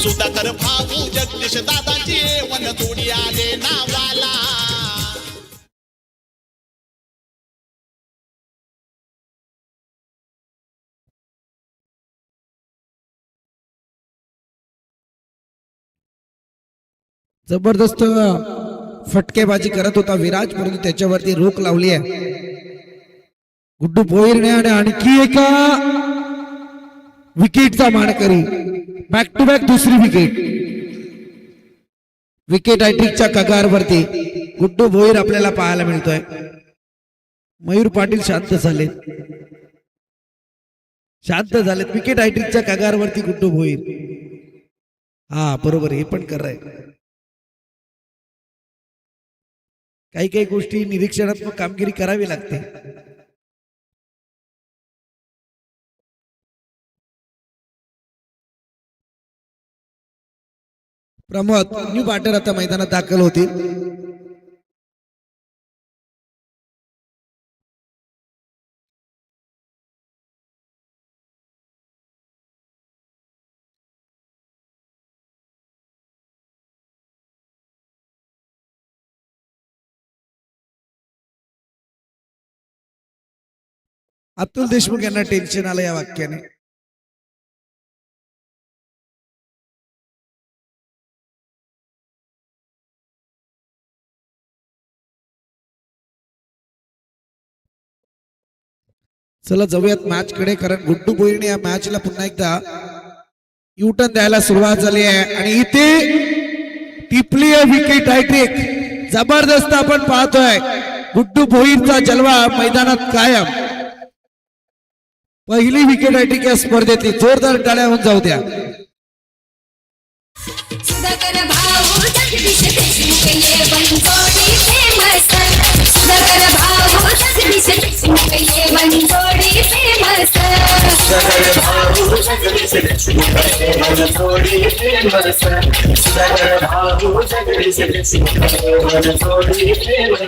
सुधाकर भाऊ जगदीश दादाची वन तोडी आले नावाला. जबरदस्त फटकेबाजी करत होता विराज, परंतु त्याच्यावरती रोख लावली आहे गुड्डू भोईरने. आणि आणखी एका विकेटचा मानकरी, बॅक टू बॅक दुसरी विकेट. विकेट हॅट्रिकच्या कगारवरती गुड्डू भोईर आपल्याला पाहायला मिळतोय. मयूर पाटील शांत झालेत, शांत झालेत. विकेट हॅट्रिकच्या कगारवरती गुड्डू भोईर. हा बरोबर, हे पण कर आहे. काही काही गोष्टी निरीक्षणात्मक कामगिरी करावी लागते. प्रमोद न्यू बॅटर आता मैदानात दाखल होतील. अतुल देशमुख यांना टेन्शन आलं या वाक्याने. चला जाऊयात मॅच कडे, कारण गुड्डू भोईरने या मॅचला पुन्हा एकदा युटर्न द्यायला सुरुवात झाली आहे. आणि इथे टिपली आहे विकेट हॅट्रिक. जबरदस्त आपण पाहतोय गुड्डू भोईरचा जलवा मैदानात कायम. पहिली विकेट हॅट्रिक या स्पर्धेतली. जोरदार टाळ्या होऊन जाऊ द्या. सुधाकर भाऊ जगदीश देशमुख ये बनजोडी फेमस. सुधाकर भाऊ जगदीश देशमुख ये बनजोडी फेमस. सुधाकर भाऊ जगदीश देशमुख ये बनजोडी फेमस. सुधाकर भाऊ जगदीश देशमुख ये बनजोडी फेमस.